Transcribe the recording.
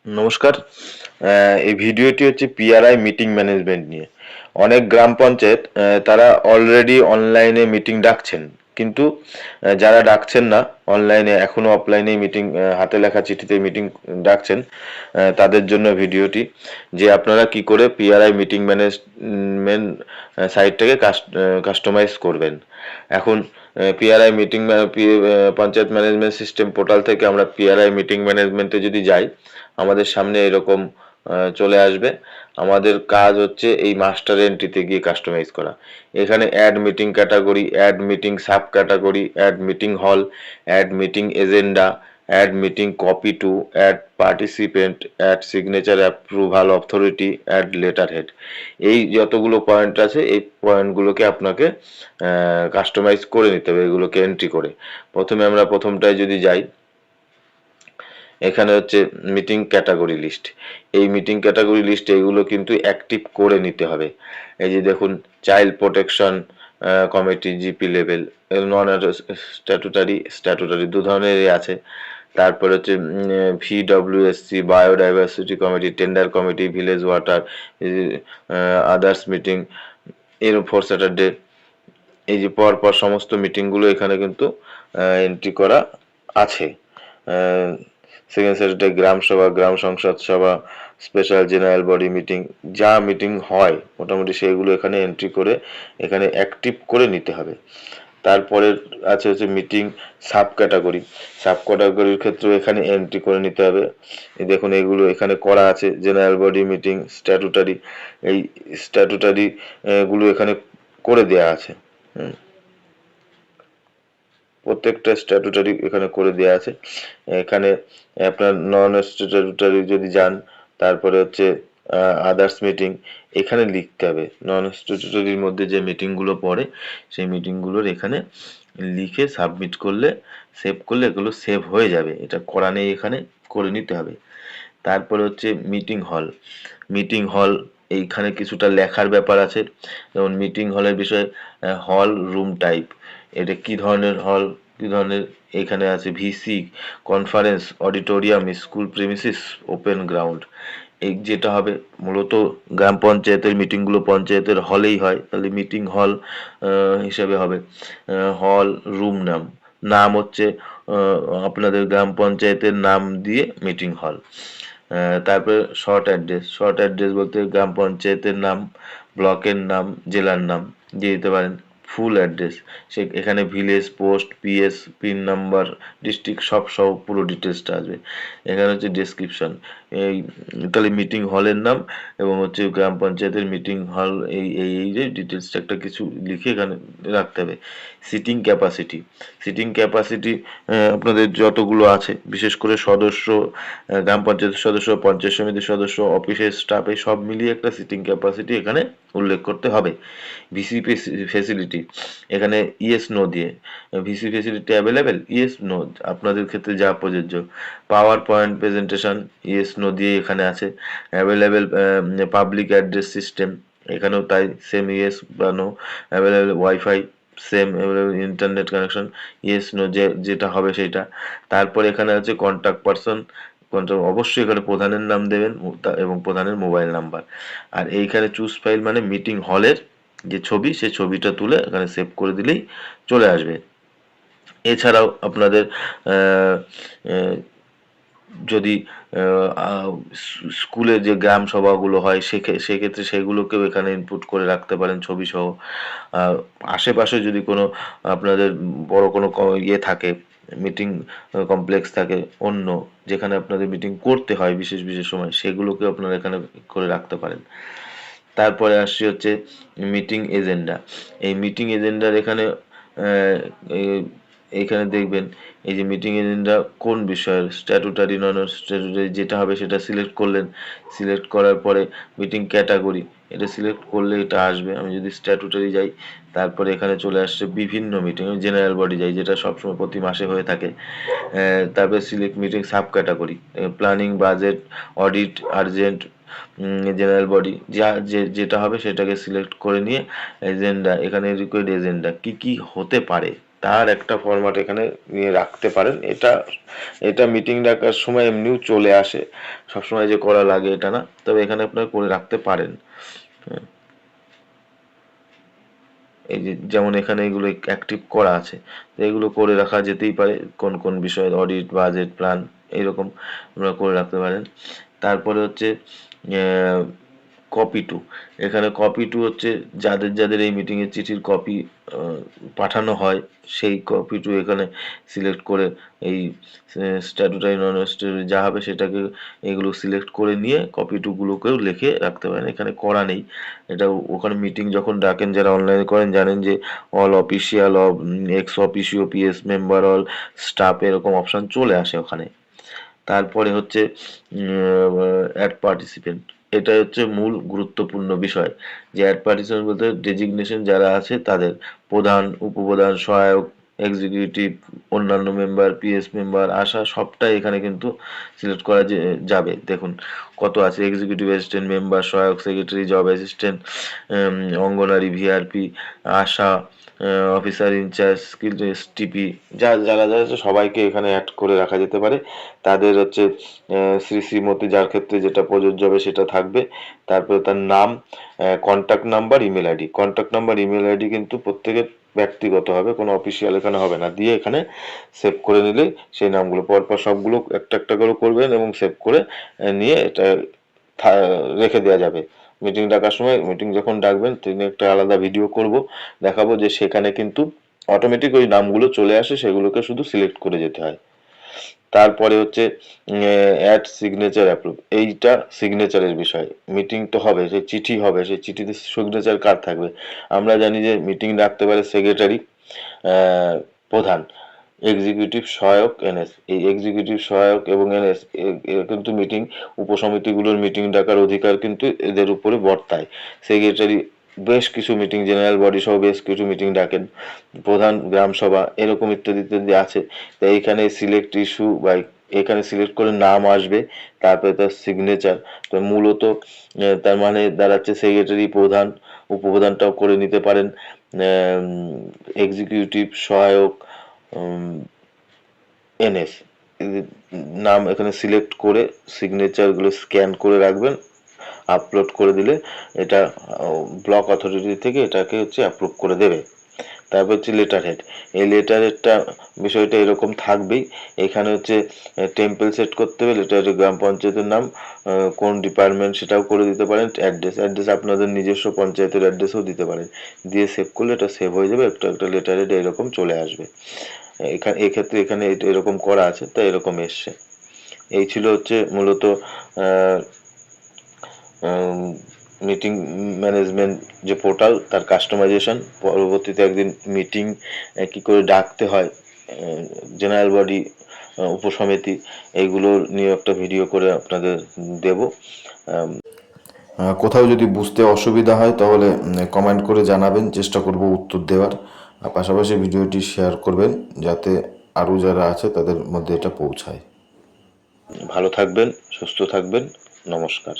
নমস্কার। এই ভিডিওটি হচ্ছে পিআরআই মিটিং ম্যানেজমেন্ট নিয়ে। অনেক গ্রাম পঞ্চায়েত তারা অলরেডি অনলাইনে মিটিং ডাকছেন, কিন্তু যারা ডাকছেন না অনলাইনে, এখনো অফলাইনে মিটিং, হাতে লেখা চিঠিতে মিটিং ডাকছেন, তাদের জন্য ভিডিওটি, যে আপনারা কি করে পিআরআই মিটিং ম্যানেজমেন্ট সাইটটাকে কাস্টমাইজ করবেন। এখন PRI meeting panchayat management system portal থেকে আমরা পিআরআই মিটিং ম্যানেজমেন্টে যদি যাই, আমাদের সামনে এরকম চলে আসবে। আমাদের কাজ হচ্ছে এই মাস্টার এন্ট্রিতে গিয়ে কাস্টমাইজ করা। এখানে add meeting category, add meeting sub category, add meeting hall, add meeting agenda, add meeting copy to, add participant, add signature approval authority, add letter head. এই যতগুলো পয়েন্ট আছে এই পয়েন্টগুলোকে আপনাকে কাস্টমাইজ করে নিতে হবে, এগুলোকে এন্ট্রি করে। প্রথমে আমরা প্রথমটায় যদি যাই, এখানে হচ্ছে মিটিং ক্যাটাগরি লিস্ট। এই মিটিং ক্যাটাগরি লিস্ট এগুলো কিন্তু অ্যাক্টিভ করে নিতে হবে। এই যে দেখুন, child protection committee GP level, non statutory দু ধরনেরই আছে। তারপর হচ্ছে VWSC biodiversity committee, tender committee, village water, others meeting, এর ফোর স্যাটারডে। এই যে পর সমস্ত মিটিংগুলো এখানে কিন্তু এন্ট্রি করা আছে। সেকেন্ড স্যাটারডে গ্রাম সভা, গ্রাম সংসদ সভা, স্পেশাল জেনারেল বডি মিটিং, যা মিটিং হয় মোটামুটি সেগুলো এখানে এন্ট্রি করে এখানে অ্যাক্টিভ করে নিতে হবে। তারপরে আছে হচ্ছে মিটিং সাব ক্যাটাগরি। সাব ক্যাটাগরির ক্ষেত্রেও এখানে এন্ট্রি করে নিতে হবে। এই দেখুন এগুলো এখানে করা আছে, জেনারেল বডি মিটিং, স্ট্যাটুটারি। এই স্ট্যাটুটারি গুলো এখানে করে দেয়া আছে। প্রত্যেকটা স্ট্যাটুটারি এখানে করে দেওয়া আছে। এখানে আপনার নন স্ট্যাটুটারি যদি যান, তারপরে হচ্ছে আদার্স মিটিং, এখানে লিখতে হবে নন স্ট্যাটুটারির মধ্যে যে মিটিংগুলো পড়ে সেই মিটিংগুলোর এখানে লিখে সাবমিট করলে, সেভ করলে এগুলো সেভ হয়ে যাবে। এটা করা নেই, এখানে করে নিতে হবে। তারপরে হচ্ছে মিটিং হল। মিটিং হল এইখানে কিছুটা লেখার ব্যাপার আছে, যেমন মিটিং হলের বিষয়ে হল রুম টাইপ, এটা কি ধরনের হল, কি ধরনের, এখানে আছে VC, conference, auditorium, school premises, open ground. এই যেটা হবে মূলত গ্রাম পঞ্চায়েতের মিটিংগুলো পঞ্চায়েতের হলেই হয়, তাহলে মিটিং হল হিসেবে হবে। হল রুম নাম, নাম হচ্ছে আপনাদের গ্রাম পঞ্চায়েতের নাম দিয়ে মিটিং হল। তারপরে শর্ট অ্যাড্রেস, শর্ট অ্যাড্রেস বলতে গ্রাম পঞ্চায়েতের নাম, ব্লকের নাম, জেলার নাম দিয়ে দিতে পারেন। ফুল অ্যাড্রেস, সে এখানে village, post, PS, pin number, district সব সহ পুরো ডিটেলসটা আসবে। এখানে হচ্ছে ডেসক্রিপশন, এই তাহলে মিটিং হলের নাম এবং হচ্ছে গ্রাম পঞ্চায়েতের মিটিং হল, এই যে ডিটেলসটা একটা কিছু লিখে এখানে রাখতে হবে। সিটিং ক্যাপাসিটি, সিটিং ক্যাপাসিটি আপনাদের যতগুলো আছে, বিশেষ করে সদস্য, গ্রাম পঞ্চায়েতের সদস্য, পঞ্চায়েত সমিতির সদস্য, অফিসের স্টাফ, এই সব মিলিয়ে একটা সিটিং ক্যাপাসিটি এখানে উল্লেখ করতে হবে। ভিসি ফেসিলিটি, এখানে ইয়েস নো দিয়ে, VC facility available, yes no, আপনাদের ক্ষেত্রে যা প্রযোজ্য। PowerPoint presentation, yes no দিয়ে এখানে আছে। অ্যাভেলেবেল পাবলিক অ্যাড্রেস সিস্টেম, এখানেও তাই, সেম ইয়েস বা no. Available wifi, same. Available internet connection, yes no, যেটা হবে সেটা। তারপর এখানে আছে কন্ট্যাক্ট পারসন, অবশ্যই এখানে প্রধানের নাম দেবেন এবং প্রধানের মোবাইল নাম্বার। আর এইখানে চুজ ফাইল মানে মিটিং হলের যে ছবি, সে ছবিটা তুলে এখানে সেভ করে দিলেই চলে আসবে। এছাড়াও আপনাদের যদি স্কুলে যে গ্রাম সভাগুলো হয় সেক্ষেত্রে সেগুলোকেও এখানে ইনপুট করে রাখতে পারেন ছবি সহ। আশেপাশে যদি কোনো আপনাদের বড় কোনো ইয়ে থাকে, মিটিং কমপ্লেক্স থাকে অন্য, যেখানে আপনাদের মিটিং করতে হয় বিশেষ বিশেষ সময়, সেগুলোকে আপনারা এখানে করে রাখতে পারেন। তারপরে আসছি হচ্ছে মিটিং এজেন্ডা। এই মিটিং এজেন্ডার এখানে এইখানে দেখবেন এই যে মিটিং এজেন্ডা কোন বিষয়ের, স্ট্যাটুটারি, নন স্ট্যাটুটারি, যেটা হবে সেটা সিলেক্ট করলেন। সিলেক্ট করার পরে মিটিং ক্যাটাগরি, এটা সিলেক্ট করলে এটা আসবে। আমি যদি স্ট্যাটুটারি যাই, তারপরে এখানে চলে আসছে বিভিন্ন মিটিং, জেনারেল বডি যাই, যেটা সবসময় প্রতি মাসে হয়ে থাকে। তারপরে select meeting sub category, planning, budget, audit, urgent, general body, যেটা হবে সেটাকে সিলেক্ট করে নিয়ে এজেন্ডা, এখানে রিকোয়েড এজেন্ডা কি কি হতে পারে তার একটা ফরম্যাট এখানে নিয়ে রাখতে পারেন। এটা মিটিং ডাকার সময় এমনিও চলে আসে, সবসময় যে করা লাগে এটা না, তবে এখানে আপনারা করে রাখতে পারেন। এই যে যেমন এখানে এগুলো অ্যাক্টিভ করা আছে, তো এগুলো করে রাখা যেতেই পারে, কোন কোন বিষয়ে অডিট, বাজেট, প্ল্যান, এইরকম আপনারা করে রাখতে পারেন। তারপরে হচ্ছে কপি টু, এখানে কপি টু হচ্ছে যাদের যাদের এই মিটিংয়ের চিঠির কপি পাঠানো হয়, সেই কপি টু এখানে সিলেক্ট করে এই স্ট্যাটুটারি নন স্ট্যাটুটারি যা হবে সেটাকে এগুলো সিলেক্ট করে নিয়ে কপি টুগুলোকেও লিখে রাখতে পারেন। এখানে করা নেই, এটা ওখানে মিটিং যখন ডাকেন যারা অনলাইনে করেন জানেন যে all official, x officio, PS member, all staff, এরকম অপশন চলে আসে ওখানে। তারপরে হচ্ছে অ্যাড পার্টিসিপেন্ট, এটা হচ্ছে মূল গুরুত্বপূর্ণ বিষয়, যে অ্যাড পার্টিসিপেন্ট বলতে ডেজিগনেশন যারা আছে তাদের, প্রধান, উপপ্রধান, সহায়ক, এক্সিকিউটিভ, অন্যান্য মেম্বার, পিএস মেম্বার, আশা, সবটাই এখানে কিন্তু সিলেক্ট করা যাবে। দেখুন কত আছে, এক্সিকিউটিভ অ্যাসিস্ট্যান্ট, মেম্বার, সহায়ক, সেক্রেটারি, জব অ্যাসিস্ট্যান্ট, অঙ্গনারী, ভিআরপি, আশা, অফিসার ইনচার্জ, স্কিল টিপি, যারা যারা আছে সবাইকে এখানে অ্যাড করে রাখা যেতে পারে। তাদের হচ্ছে শ্রী শ্রীমতী যার ক্ষেত্রে যেটা প্রযোজ্য হবে সেটা থাকবে। তারপরে তার নাম, contact number, email ID. Contact number, email ID কিন্তু প্রত্যেকের ব্যক্তিগত হবে, কোনো অফিসিয়াল এখানে হবে না। দিয়ে এখানে সেভ করে নিলে সেই নামগুলো পরপর সবগুলো একটা একটা করে করবেন এবং সেভ করে নিয়ে এটা রেখে দেওয়া যাবে। মিটিং ডাকার সময়, মিটিং যখন ডাকবেন তিনি একটা আলাদা ভিডিও করব, দেখাবো যে সেখানে কিন্তু অটোমেটিক ওই নামগুলো চলে আসে, সেগুলোকে শুধু সিলেক্ট করে যেতে হয়। তারপরে হচ্ছে অ্যাড সিগনেচার অ্যাপ্রুভ, এইটা সিগনেচারের বিষয়। মিটিং তো হবে, সেই চিঠি হবে, সেই চিঠিতে সিগনেচার কার থাকবে। আমরা জানি যে মিটিং ডাকতে পারে সেক্রেটারি, প্রধান, এক্সিকিউটিভ, সহায়ক, এনএস। এই এক্সিকিউটিভ, সহায়ক এবং এনএস কিন্তু মিটিং, উপসমিতিগুলোর মিটিং ডাকার অধিকার কিন্তু এদের উপরে বর্তায়। সেক্রেটারি বেশ কিছু মিটিং, জেনারেল বডি সহ বেশ কিছু মিটিং ডাকেন, প্রধান গ্রাম সভা, এরকম ইত্যাদি ইত্যাদি আছে। তো এইখানে সিলেক্ট ইস্যু বা এখানে সিলেক্ট করে নাম আসবে, তারপরে তার সিগনেচার। তো মূলত তার মানে দাঁড়াচ্ছে সেক্রেটারি, প্রধান, উপপ্রধানটাও করে নিতে পারেন, এক্সিকিউটিভ, সহায়ক, এনএস, নাম এখানে সিলেক্ট করে সিগনেচারগুলো স্ক্যান করে রাখবেন, আপলোড করে দিলে এটা ব্লক অথরিটি থেকে এটাকে হচ্ছে অ্যাপ্রুভ করে দেবে। তারপর হচ্ছে লেটার হেড, এই লেটার হেডটা বিষয়টা এরকম থাকবেই। এখানে হচ্ছে টেম্পল সেট করতে হবে, লেটার গ্রাম পঞ্চায়েতের নাম, কোন ডিপার্টমেন্ট সেটাও করে দিতে পারেন, অ্যাড্রেস আপনাদের নিজস্ব পঞ্চায়েতের অ্যাড্রেসও দিতে পারেন। দিয়ে সেভ করলে এটা সেভ হয়ে যাবে, একটা একটা লেটার হেড এরকম চলে আসবে। এখানে এক্ষেত্রে এখানে এরকম করা আছে, তাই এরকম এসছে। এই ছিল হচ্ছে মূলত মিটিং ম্যানেজমেন্ট যে পোর্টাল, তার কাস্টমাইজেশন। পরবর্তীতে একদিন মিটিং কি করে ডাকতে হয়, জেনারেল বডি, উপসমিতি, এইগুলো নিয়ে একটা ভিডিও করে আপনাদের দেব। কোথাও যদি বুঝতে অসুবিধা হয় তাহলে কমেন্ট করে জানাবেন, চেষ্টা করব উত্তর দেওয়ার। আর পাশাপাশি ভিডিওটি শেয়ার করবেন যাতে আরও যারা আছে তাদের মধ্যে এটা পৌঁছায়। ভালো থাকবেন, সুস্থ থাকবেন, নমস্কার।